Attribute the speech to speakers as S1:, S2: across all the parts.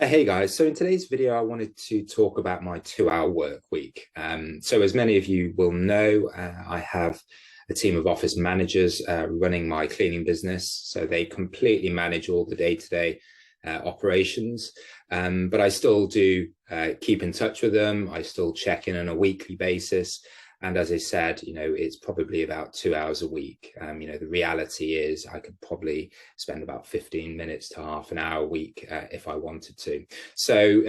S1: Hey guys, so in today's video, I wanted to talk about my 2-hour work week. So as many of you will know, I have a team of office managers running my cleaning business. So they completely manage all the day-to-day operations. But I still do keep in touch with them. I still check in on a weekly basis. And as I said, it's probably about 2 hours a week. The reality is I could probably spend about 15 minutes to half an hour a week if I wanted to. So,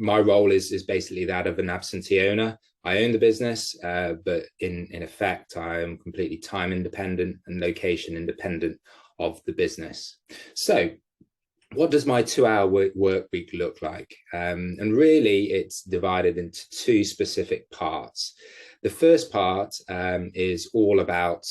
S1: my role is basically that of an absentee owner. I own the business, but in effect, I am completely time independent and location independent of the business. So what does my 2-hour work week look like? And really, it's divided into two specific parts. The first part is all about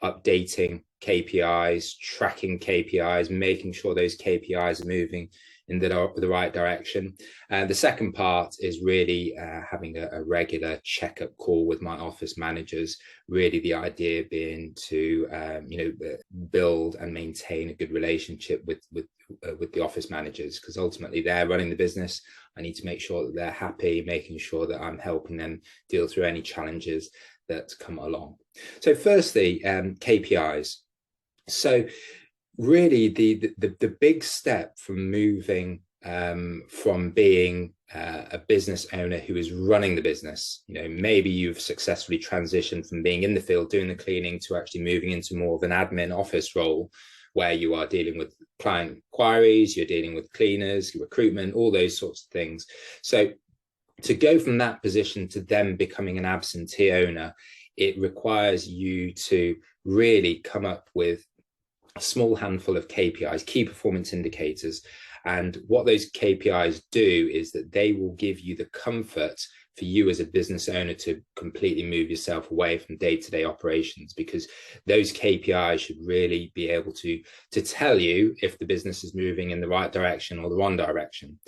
S1: updating KPIs, tracking KPIs, making sure those KPIs are moving in the right direction. The second part is really having a regular checkup call with my office managers, really the idea being to build and maintain a good relationship with the office managers, because ultimately they're running the business. I need to make sure that they're happy, making sure that I'm helping them deal through any challenges that come along. So firstly, KPIs. So really the big step from moving from being a business owner who is running the business, maybe you've successfully transitioned from being in the field doing the cleaning to actually moving into more of an admin office role, where you are dealing with client inquiries, you're dealing with cleaners, recruitment, all those sorts of things. So to go from that position to then becoming an absentee owner, it requires you to really come up with a small handful of KPIs, key performance indicators. And what those KPIs do is that they will give you the comfort for you as a business owner to completely move yourself away from day-to-day operations, because those KPIs should really be able to tell you if the business is moving in the right direction or the wrong direction.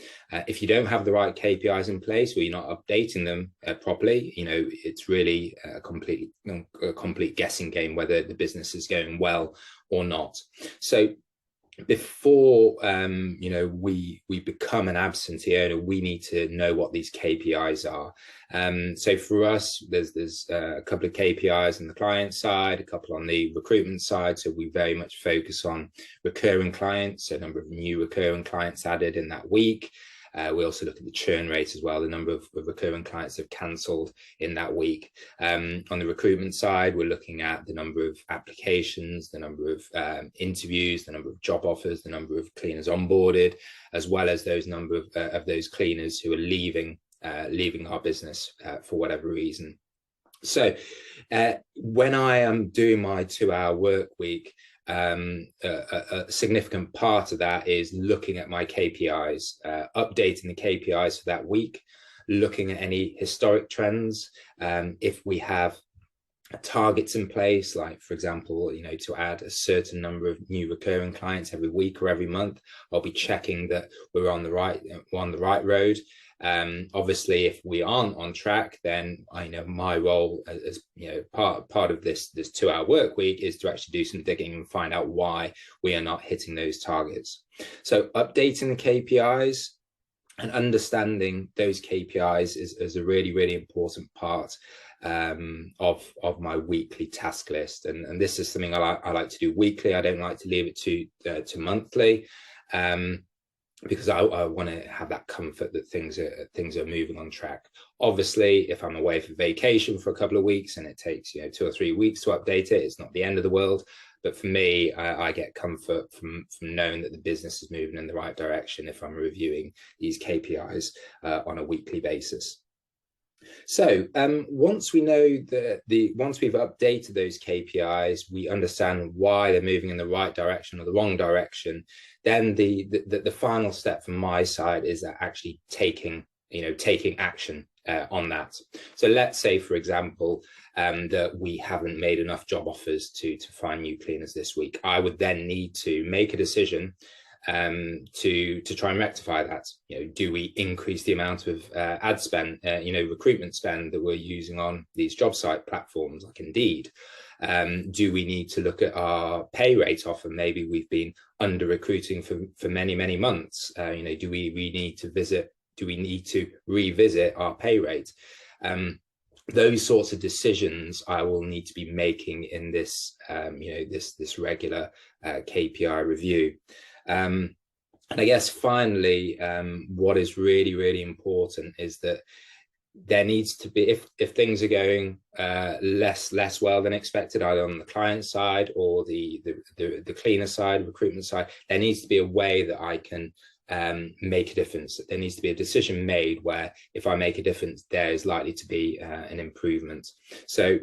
S1: If you don't have the right KPIs in place, or you're not updating them properly, it's really a complete guessing game whether the business is going well or not. So before we become an absentee owner, we need to know what these KPIs are. So for us, there's a couple of KPIs on the client side, a couple on the recruitment side. So we very much focus on recurring clients, so a number of new recurring clients added in that week. We also look at the churn rate as well, the number of recurring clients that have cancelled in that week. On the recruitment side, we're looking at the number of applications, the number of interviews, the number of job offers, the number of cleaners onboarded, as well as those number of those cleaners who are leaving our business for whatever reason. So when I am doing my 2-hour work week, a significant part of that is looking at my KPIs, updating the KPIs for that week, looking at any historic trends. If we have targets in place, like for example, to add a certain number of new recurring clients every week or every month, I'll be checking that we're on the right road. Obviously, if we aren't on track, then I know my role as part of this 2-hour work week is to actually do some digging and find out why we are not hitting those targets. So updating the KPIs and understanding those KPIs is a really, really important part of my weekly task list. And this is something I like to do weekly. I don't like to leave it to monthly. Because I want to have that comfort that things are moving on track. Obviously, if I'm away for vacation for a couple of weeks and it takes 2 or 3 weeks to update it, it's not the end of the world. But for me, I get comfort from knowing that the business is moving in the right direction if I'm reviewing these KPIs on a weekly basis. So once we know once we've updated those KPIs, we understand why they're moving in the right direction or the wrong direction. Then the final step from my side is actually taking action on that. So let's say, for example, that we haven't made enough job offers to find new cleaners this week. I would then need to make a decision to try and rectify that. Do we increase the amount of ad spend, recruitment spend that we're using on these job site platforms like Indeed? Do we need to look at our pay rate? Often maybe we've been under recruiting for many months. Do we need to revisit our pay rate? Those sorts of decisions I will need to be making in this this regular KPI review. And I guess finally, what is really important is that there needs to be, if things are going less well than expected, either on the client side or the cleaner side, recruitment side, there needs to be a way that I can make a difference. There needs to be a decision made where if I make a difference, there is likely to be an improvement. So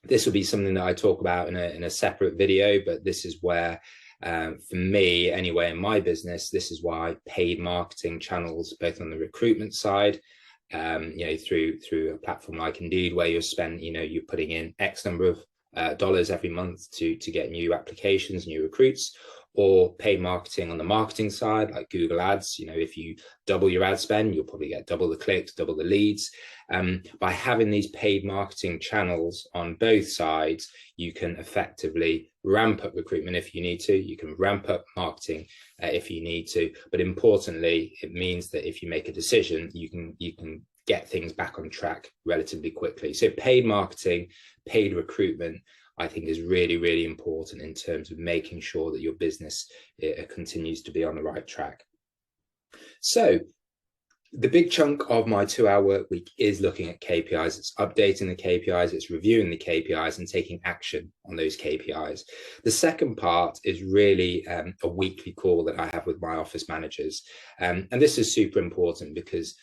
S1: this will be something that I talk about in a separate video, but this is where for me anyway, in my business, this is why paid marketing channels, both on the recruitment side, through a platform like Indeed, where you're putting in X number of dollars every month to get new applications, new recruits, or paid marketing on the marketing side, like Google Ads. If you double your ad spend, you'll probably get double the clicks, double the leads. By having these paid marketing channels on both sides, you can effectively ramp up recruitment if you need to. You can ramp up marketing if you need to. But importantly, it means that if you make a decision, you can get things back on track relatively quickly. So paid marketing, paid recruitment, I think is really important in terms of making sure that your business continues to be on the right track. So the big chunk of my 2-hour work week is looking at KPIs. It's updating the KPIs, it's reviewing the KPIs and taking action on those KPIs. The second part is really a weekly call that I have with my office managers. And this is super important because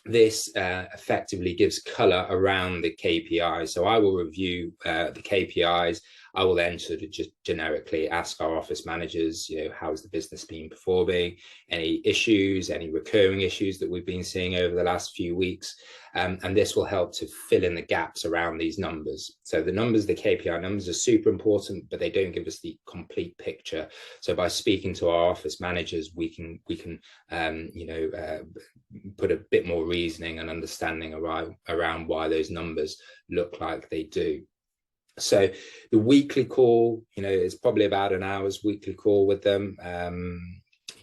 S1: this effectively gives color around the KPIs. So I will review the KPIs. I will then sort of just generically ask our office managers, how's the business been performing, any issues, any recurring issues that we've been seeing over the last few weeks. And this will help to fill in the gaps around these numbers. So the numbers, the KPI numbers, are super important, but they don't give us the complete picture. So by speaking to our office managers, we can put a bit more reasoning and understanding around why those numbers look like they do. So the weekly call, is probably about an hour's weekly call with them.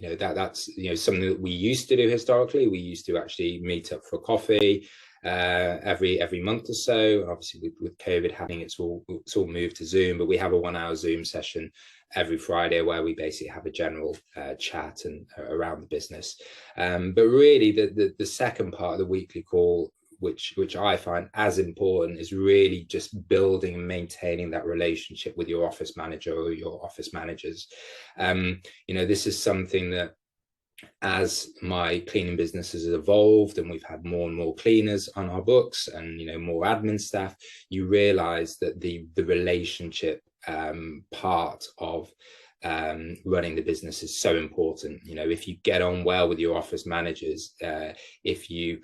S1: That's something that we used to do historically. We used to actually meet up for coffee every month or so. Obviously with COVID happening, it's all moved to Zoom, but we have a 1-hour Zoom session every Friday where we basically have a general chat and around the business. But really the second part of the weekly call, which I find as important, is really just building and maintaining that relationship with your office manager or your office managers. This is something that, as my cleaning business has evolved and we've had more and more cleaners on our books and more admin staff, you realize that the relationship part of running the business is so important. If you get on well with your office managers, if you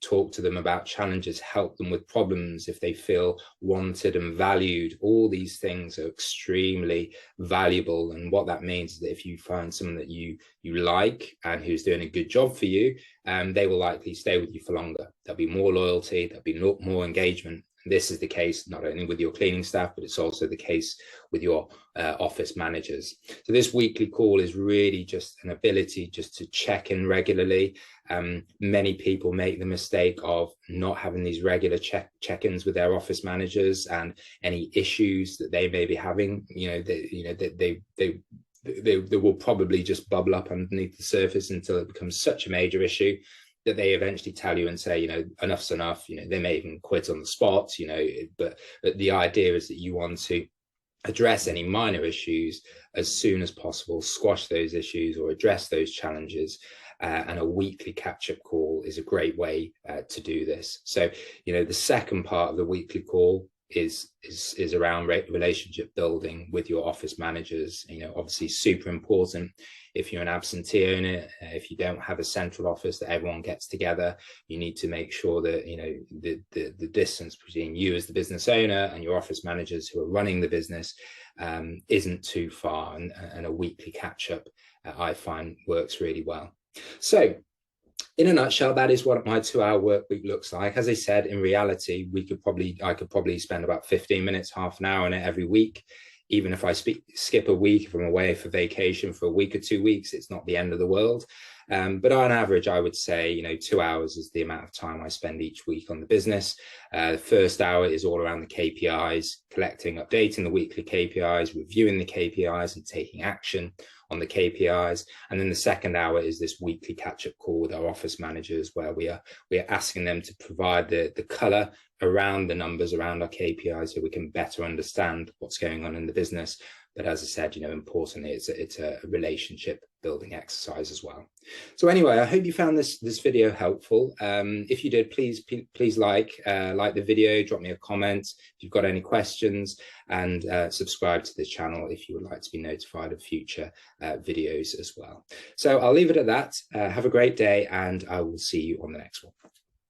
S1: talk to them about challenges, help them with problems, if they feel wanted and valued, all these things are extremely valuable. And what that means is that if you find someone that you like and who's doing a good job for you, they will likely stay with you for longer. There'll be more loyalty, there'll be more engagement. This is the case not only with your cleaning staff, but it's also the case with your office managers. So this weekly call is really just an ability just to check in regularly. Many people make the mistake of not having these regular check-ins with their office managers, and any issues that they may be having, they will probably just bubble up underneath the surface until it becomes such a major issue that they eventually tell you and say, enough's enough. They may even quit on the spot, but the idea is that you want to address any minor issues as soon as possible, squash those issues or address those challenges. And a weekly catch-up call is a great way to do this. So, the second part of the weekly call is around relationship building with your office managers. Obviously super important. If you're an absentee owner, if you don't have a central office that everyone gets together, you need to make sure that the distance between you as the business owner and your office managers who are running the business isn't too far, and a weekly catch-up I find works really well. So in a nutshell, that is what my 2-hour work week looks like. As I said, in reality, I could probably spend about 15 minutes, half an hour on it every week. Even if I skip a week, if I'm away for vacation for a week or 2 weeks, it's not the end of the world. But on average, I would say, 2 hours is the amount of time I spend each week on the business. The first hour is all around the KPIs, collecting, updating the weekly KPIs, reviewing the KPIs and taking action on the KPIs. And then the second hour is this weekly catch-up call with our office managers, where we are asking them to provide the color around the numbers, around our KPIs, so we can better understand what's going on in the business. But as I said, importantly, it's a relationship building exercise as well. So anyway, I hope you found this video helpful. If you did, please like the video, drop me a comment if you've got any questions, and subscribe to this channel if you would like to be notified of future videos as well. So I'll leave it at that. Have a great day, and I will see you on the next one.